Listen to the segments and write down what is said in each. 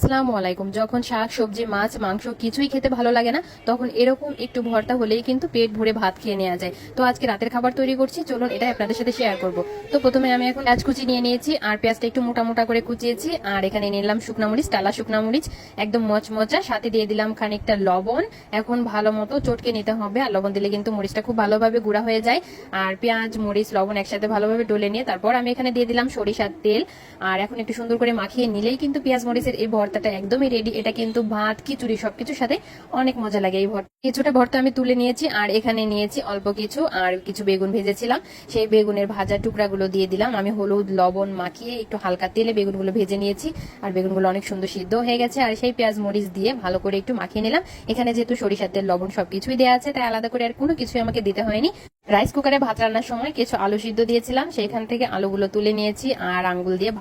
আসসালামু আলাইকুম। যখন শাক সবজি মাছ মাংস কিছুই খেতে ভালো লাগে না, তখন এরকম একটু ভর্তা হলেই কিন্তু পেট ভরে ভাত খেয়ে নেওয়া যায়। তো আজকে রাতের খাবার তৈরি করছি, চলুন এটা আপনাদের সাথে শেয়ার করব। তো প্রথমে আমি এখন পেঁয়াজ কুচি নিয়ে নিয়েছি, আর পেঁয়াজটা একটু মোটা মোটা করে কুচিয়েছি। আর এখানে নিলাম শুকনা মরিচ, টালা শুকনা মরিচ একদম মচমচা, সাথে দিয়ে দিলাম খানিকটা লবণ। এখন ভালো মতো চটকে নিতে হবে, আর লবণ দিলে কিন্তু মরিচটা খুব ভালোভাবে গুঁড়া হয়ে যায়। আর পেঁয়াজ মরিচ লবণ একসাথে ভালোভাবে ডলে নিয়ে তারপর আমি এখানে দিয়ে দিলাম সরিষার তেল। আর এখন একটু সুন্দর করে মাখিয়ে নিলেই কিন্তু পেঁয়াজ মরিচের এই ভর্তাটা একদমই রেডি। এটা কিন্তু ভাত খিচুড়ি সবকিছুর সাথে অনেক মজা লাগে এই ভর্তা। কিছুটা ভর্তা আমি তুলে নিয়েছি, আর এখানে নিয়েছি অল্প কিছু, আর কিছু বেগুন ভেজেছিলাম, সেই বেগুনের ভাজা টুকরাগুলো দিয়ে দিলাম। আমি হলুদ লবণ মাখিয়ে একটু হালকা তেলে বেগুনগুলো ভেজে নিয়েছি, আর বেগুনগুলো অনেক সুন্দর সিদ্ধ হয়ে গেছে। আর সেই পেঁয়াজ মরিচ দিয়ে ভালো করে একটু মাখিয়ে নিলাম। এখানে যেহেতু সরিষার তেল লবণ সবকিছুই দেওয়া আছে, তাই আলাদা করে আর কোনো কিছুই আমাকে দিতে হয়নি। রাইস কুকারে ভাত রান্নার সময় কিছু আলু সিদ্ধ দিয়েছিলাম, সেখান থেকে আলুগুলো তুলে নিয়েছি, আর আঙ্গুল দিয়ে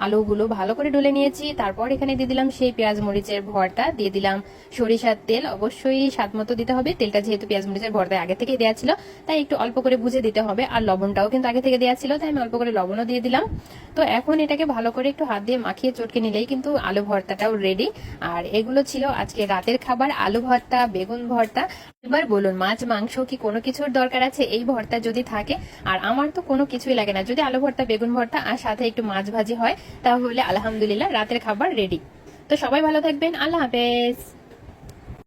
আলুগুলো ভালো করে ডলে নিয়েছি। তারপর এখানে দিয়ে দিলাম সেই পেঁয়াজ মরিচের ভর্তা, দিয়ে দিলাম সরিষার তেল, অবশ্যই স্বাদ মতো দিতে হবে। তেলটা যেহেতু পেঁয়াজ মরিচের ভর্তায় আগে থেকে দেওয়া ছিল, তাই একটু অল্প করে বুঝে দিতে হবে। আর লবণটাও কিন্তু আগে থেকে দেওয়া ছিল, তাই আমি অল্প করে লবণও দিয়ে দিলাম। তো এখন এটাকে ভালো করে একটু হাত দিয়ে মাখিয়ে চটকে নিলেই কিন্তু আলু ভর্তাটাও রেডি। আর এগুলো ছিল আজকে রাতের খাবার, আলু ভর্তা বেগুন ভর্তা। এবার বলুন, মাছ মাংস কি কোনো কিছুর দরকার আছে এই ভর্তা যদি থাকে? আর আমার তো কোনো কিছুই লাগে না, যদি আলু ভর্তা বেগুন ভর্তা আর সাথে একটু মাছ ভাজি হয়, তাহলে আলহামদুলিল্লাহ রাতের খাবার রেডি। তো সবাই ভালো থাকবেন, আল্লাহ হাফেজ।